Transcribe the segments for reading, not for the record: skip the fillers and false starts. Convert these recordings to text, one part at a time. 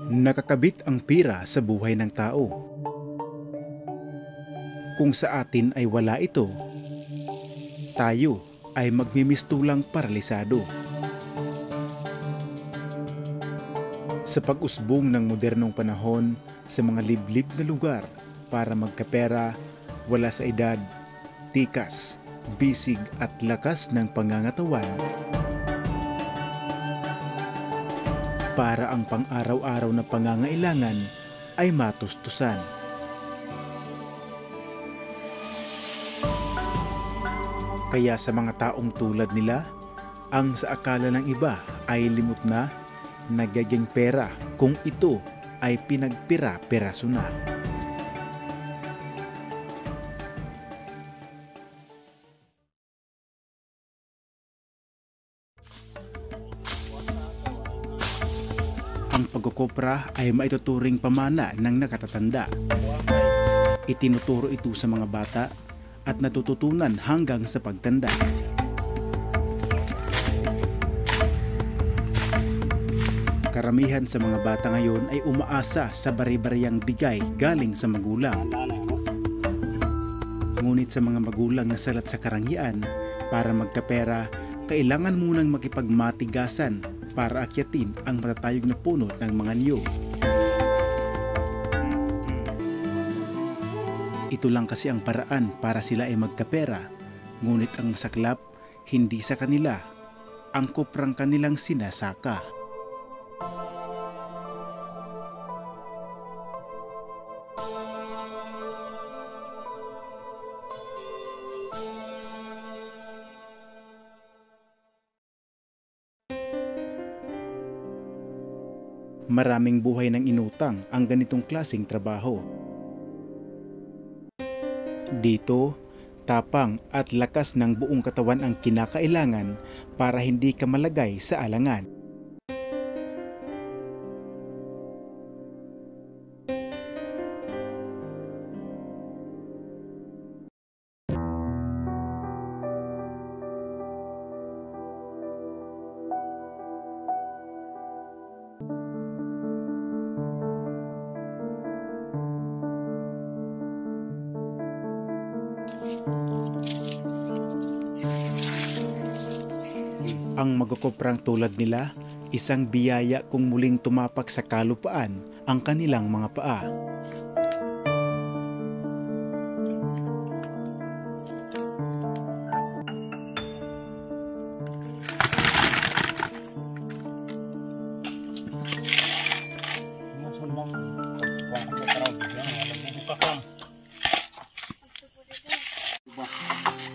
Nakakabit ang pira sa buhay ng tao. Kung sa atin ay wala ito, tayo ay magmimistulang paralisado. Sa pag-usbong ng modernong panahon sa mga liblib na lugar para magkapera, wala sa edad, tikas, bisig at lakas ng pangangatawan, para ang pang-araw-araw na pangangailangan ay matustusan. Kaya sa mga taong tulad nila, ang sa akala ng iba ay limot na, nagiging pera kung ito ay pinagpira-peraso na. Ang pagkukopra ay maituturing pamana ng nakatatanda. Itinuturo ito sa mga bata at natututunan hanggang sa pagtanda. Karamihan sa mga bata ngayon ay umaasa sa bari-bariyang bigay galing sa magulang. Ngunit sa mga magulang na salat sa karangyaan, para magkapera, kailangan munang makipagmatigasan para akyatin ang matatayog na puno ng mga niyog. Ito lang kasi ang paraan para sila ay magkapera, ngunit ang masaklap, hindi sa kanila, ang koprang kanilang sinasaka. Maraming buhay ng inutang ang ganitong klaseng trabaho. Dito, tapang at lakas ng buong katawan ang kinakailangan para hindi ka malagay sa alangan. Ang magkukuprang tulad nila, isang biyaya kung muling tumapak sa kalupaan ang kanilang mga paa.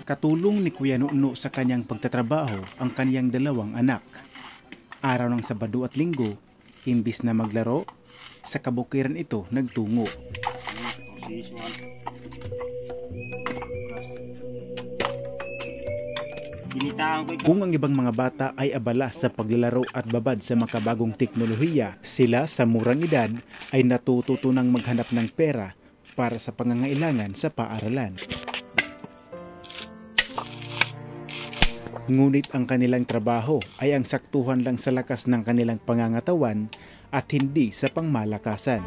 Katulong ni Kuya Nuno sa kanyang pagtatrabaho ang kaniyang dalawang anak. Araw ng Sabado at Linggo, imbis na maglaro, sa kabukiran ito nagtungo. Kung ang ibang mga bata ay abala sa paglalaro at babad sa makabagong teknolohiya, sila sa murang edad ay natututunang maghanap ng pera para sa pangangailangan sa paaralan. Ngunit ang kanilang trabaho ay ang saktuhan lang sa lakas ng kanilang pangangatawan at hindi sa pangmalakasan.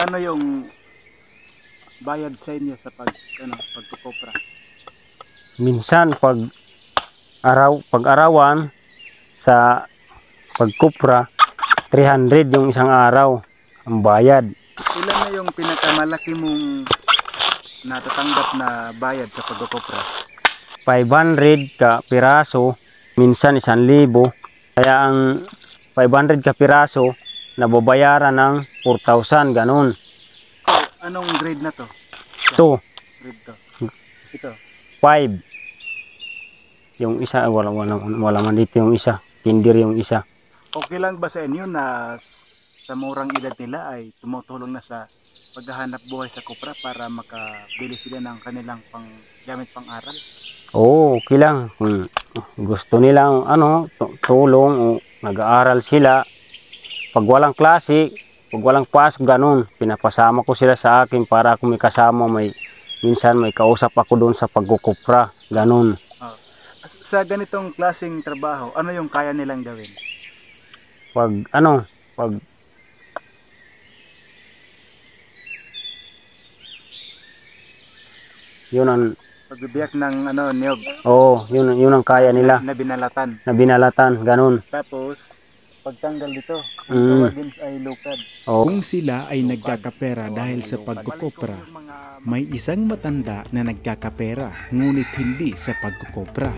Magkano yung bayad sa inyo sa pagkukopra? Minsan pag arawan sa pagkupra 300 yung isang araw ang bayad. Ilan na yung pinakamalaki mong natatanggap na bayad sa pagkukopra? 500 ka piraso, minsan 1,000. Kaya ang 500 ka piraso nababayaran ng 4,000 ganun. Anong grade na to? Ito, Grade to. Ito. 5. Yung isa, wala man dito yung isa. Kinder yung isa. Okay lang ba sa inyo na sa murang edad nila ay tumutulong na sa paghahanap buhay sa kopra para makabili sila ng kanilang gamit pang aral? Oo, okay lang. Kung gusto nilang tulong o nag-aaral sila. Pag walang klase, pag walang pasok, ganun. Pinapasama ko sila sa akin para ako may kasama. Minsan may kausap ako doon sa pagkukupra. Ganun. Sa ganitong klaseng trabaho, ano yung kaya nilang gawin? Pag yun ang Pagbibiyak ng niyog. Oo, yun ang kaya nila. Na binalatan. Na binalatan, ganun. Tapos pagtanggal dito, kung tawagin ay lukad. Oo. Kung sila ay nagkakapera dahil sa pagkukopra, may isang matanda na nagkakapera ngunit hindi sa pagkukopra.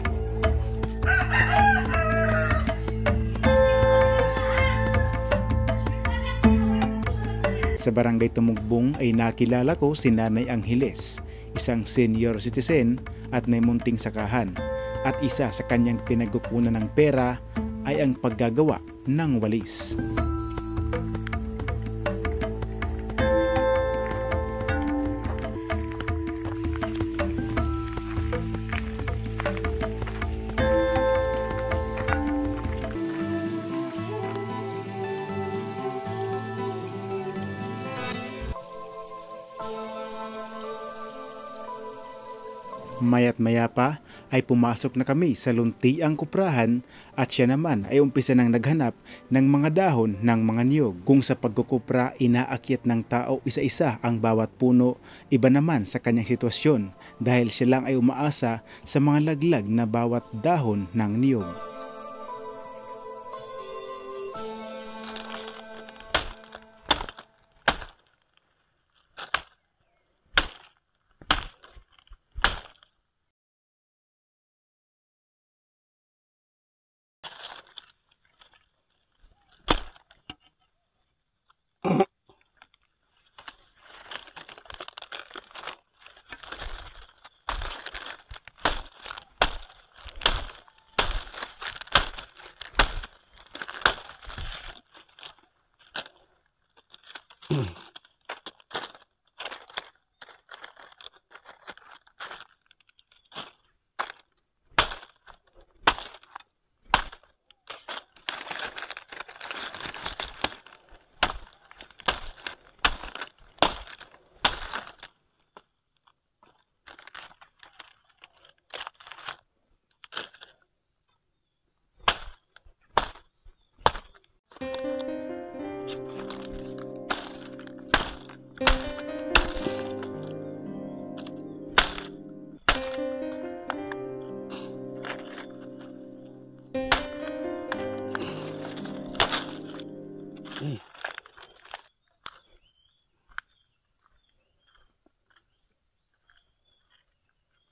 Sa barangay Tumugbong ay nakilala ko si Nanay Angeles, isang senior citizen at may munting sakahan. At isa sa kanyang pinagkukunan ng pera ay ang paggagawa ng walis. Maya't maya pa ay pumasok na kami sa luntiang kuprahan at siya naman ay umpisa nang naghanap ng mga dahon ng mga niyog. Kung sa pagkukupra inaakyat ng tao isa-isa ang bawat puno, iba naman sa kanyang sitwasyon dahil siya lang ay umaasa sa mga laglag na bawat dahon ng niyog.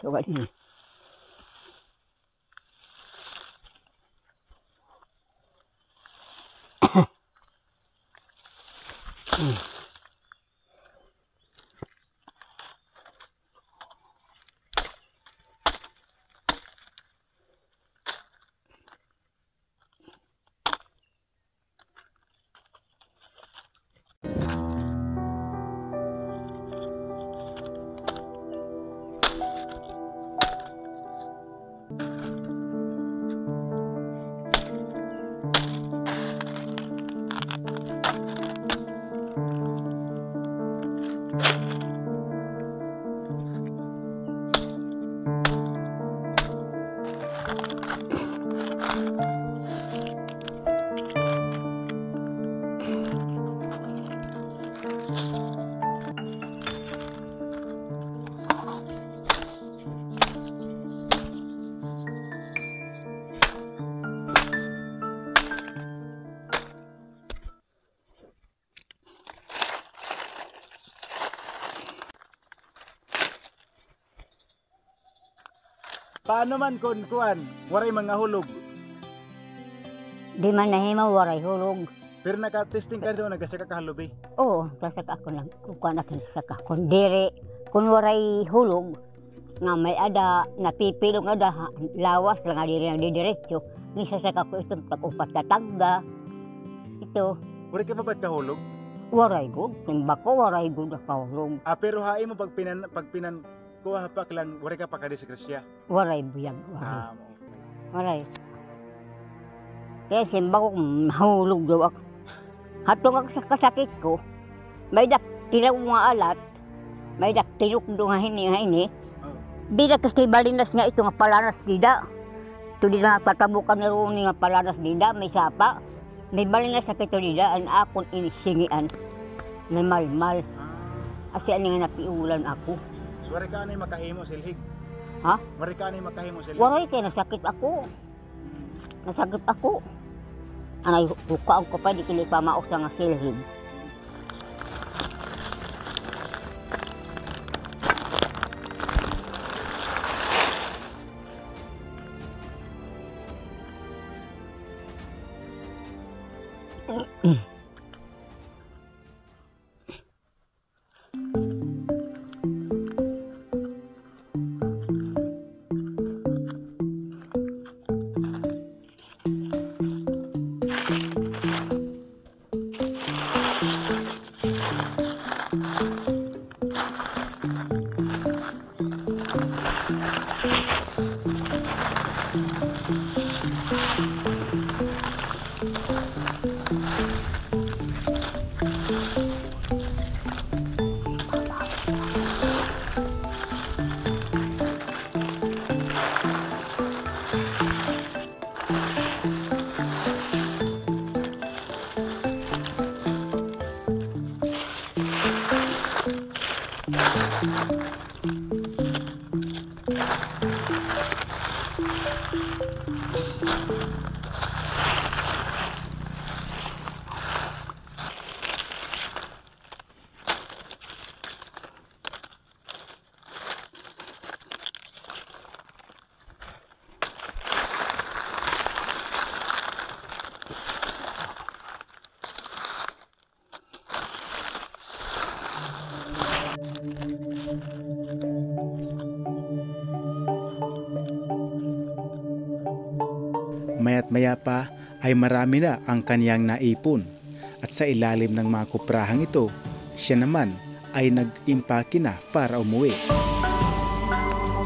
Coba ini. Paano man kung kuan, waray mga hulog? Di man nahimaw waray hulog. Pero naka-testing ka doon, nagasaka ka halubi. Oo, sasaka ako lang. Kukuha na sasaka. Kung diri, kung waray hulog, nga may ada, napipilong ada, lawas lang nga diri ang didiretso. Ni sasaka ko itong pag-upat na tagda. Ito, Waray ka pa ba't kahulog? waray good. Timba ko, waray good na kahulog. Pero hain mo pag pinan kuha pa lang, waray ka pa kadisgrasya. Waray buyag, waray. Ah, Waray. Kaya simba ko mahulog daw ako. Hatong ako sa kasakit ko, may tilaw mga alat, may tilok do nga hini. Bila kasi balinas nga ito nga palanas dida. Ito dida nga patabukan ni Roni nga palanas dida, may sapa. May balinas sa kito dida, ang akon inisingian. May malmal. Kasi ano nga napiulan ako. so, waray ka anay makahimo silhig. Ha? Waray ka anay makahimo silhig. Waray kaya nasakit ako. Nasakit ako. Anay, hukaan ko pa, di kili pa maos nga silhig. Maya't maya pa ay marami na ang kaniyang naipon at sa ilalim ng mga kuprahang ito, siya naman ay nag-impake na para umuwi.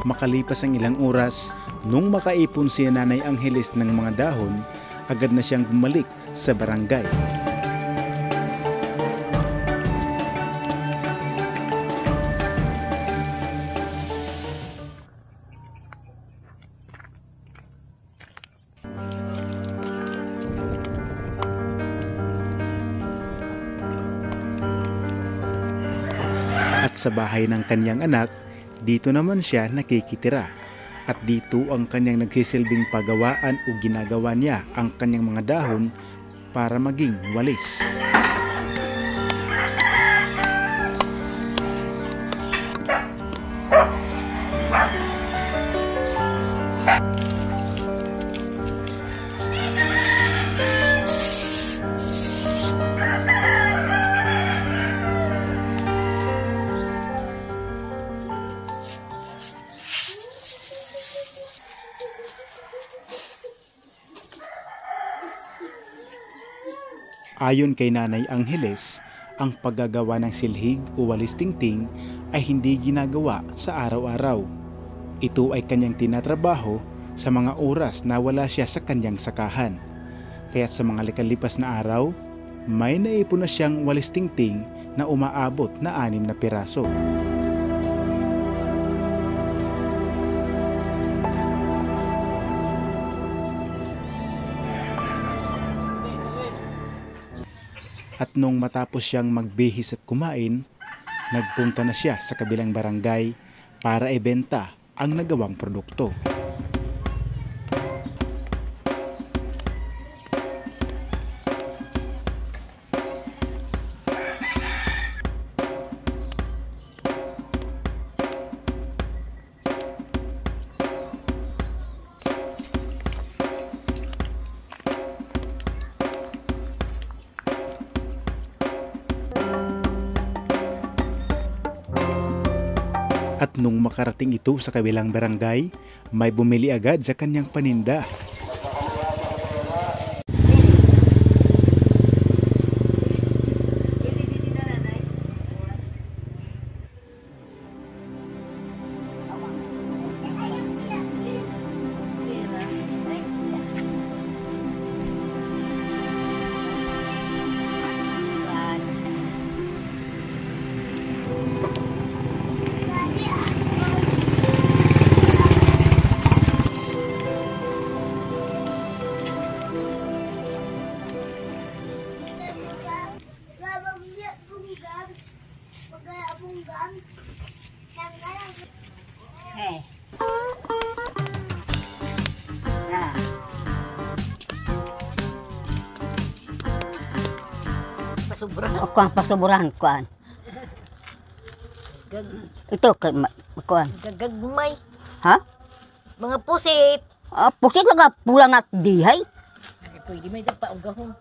Makalipas ang ilang oras, nung makaipon si Nanay Angeles ng mga dahon, agad na siyang bumalik sa barangay. At sa bahay ng kanyang anak, dito naman siya nakikitira. At dito ang kanyang nagsisilbing pagawaan o ginagawa niya ang kanyang mga dahon para maging walis. Ayon kay Nanay Angeles, ang paggagawa ng silhig o walis tingting ay hindi ginagawa sa araw-araw. Ito ay kanyang tinatrabaho sa mga oras na wala siya sa kanyang sakahan. Kaya't sa mga likalipas na araw, may naipon na siyang walis tingting na umaabot na 6 na piraso. At nung matapos siyang magbihis at kumain, nagpunta na siya sa kabilang barangay para ibenta ang nagawang produkto. At nung makarating ito sa kabilang barangay, may bumili agad sa kanyang paninda. Eh. Ah. Pasuburahan kuan. Ito kuan. Gagagmay. Ha? Mga pusit. Pusit lang pulang at dihay. Ay, pwede may dapa o gahon.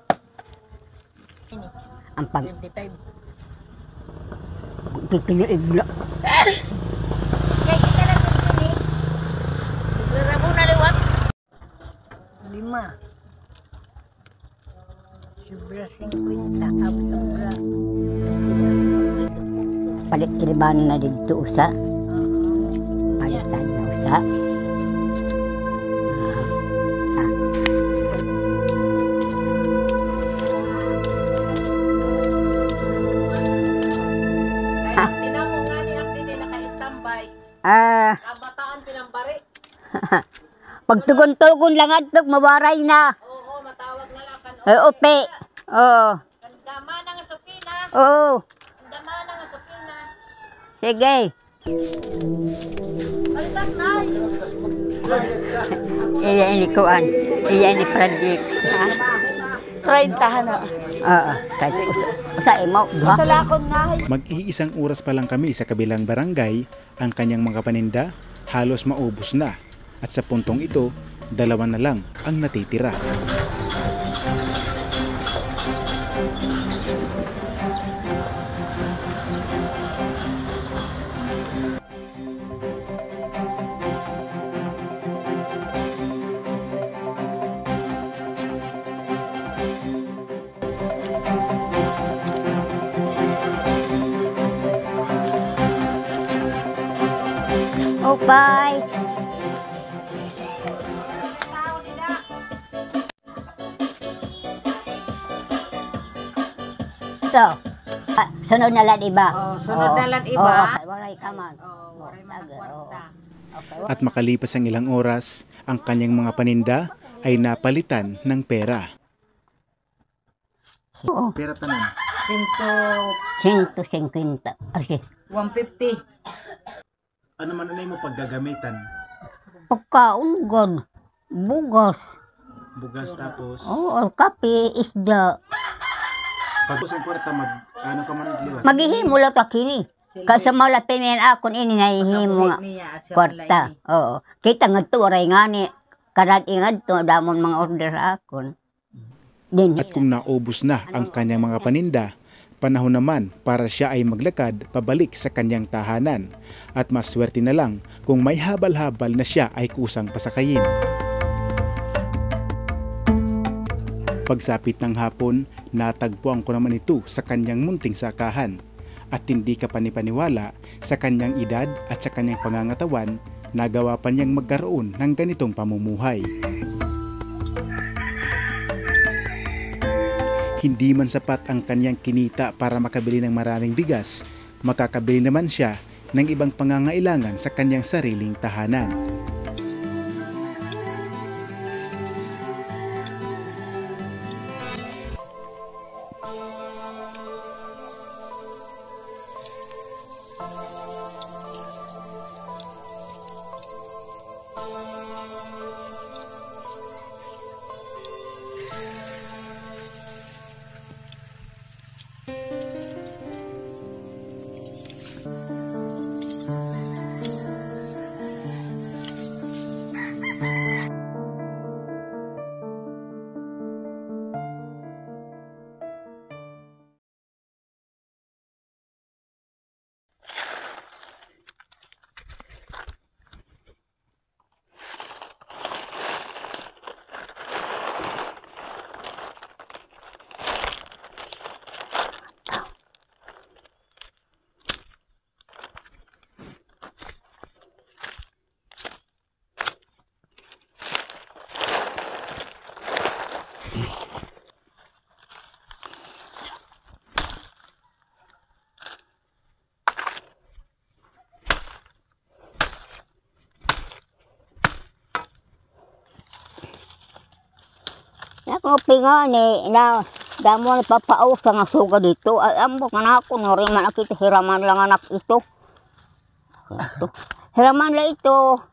Ini, Ang pag 25. pipili-igla. Kaya kita lang yung ini. Naglaro na liwat. 5. Sobra 50. Sobra. Palit iriban na dito usa. Palitan na usa. Tinamo nga ni Akdi din naka-standby. Kabataan pinambari. Pagtugon-tugon lang at mawaray na. Oo, matawag na lang kan. Upe. Oo. Kandama na nga supina. Oo. Kandama na nga supina. Sige. Balitak na. Iya ini kuan. Iya ini project. 30 na. Oo. Kasi usa imo. Duha. Salakon nga. Mag-iisang oras pa lang kami sa kabilang barangay, ang kanyang mga paninda halos maubos na. At sa puntong ito, 2 na lang ang natitira. Oh, bye. So, sunod na lang iba. Oh, sunod na lang iba. Okay, waray ka man. Oh, waray man ang kwarta. Okay. At makalipas ang ilang oras, ang kanyang mga paninda ay napalitan ng pera. Oo. Pera tanan. 150. Kasi, 150. Ano man mo paggagamitan? pagkaunggon, bugas, Bugas tapos kape, isda. pag usang kwarta ano ka man liwat. Maghihimo lang ta kini. Kasi malapit men akon ini nahihimo nga kwarta. Oo. Kita nga to waray ngani. Karag ingad to damon mga order sa akon. Din. At kung naubos na ang kanyang mga paninda, panahon naman para siya ay maglakad pabalik sa kanyang tahanan. At mas swerte na lang kung may habal-habal na siya ay kusang pasakayin. Pagsapit ng hapon, natagpuan ko naman ito sa kanyang munting sakahan. At hindi ka panipaniwala sa kanyang edad at sa kanyang pangangatawan, nagawa pa niyang magkaroon ng ganitong pamumuhay. Hindi man sapat ang kanyang kinita para makabili ng maraming bigas, makakabili naman siya ng ibang pangangailangan sa kanyang sariling tahanan. Opi nga ni, na, damo na papaaw sa nga suga dito. Ay, ambok nga ako, nori man nakita, hiraman lang anak ito. Hiraman lang ito.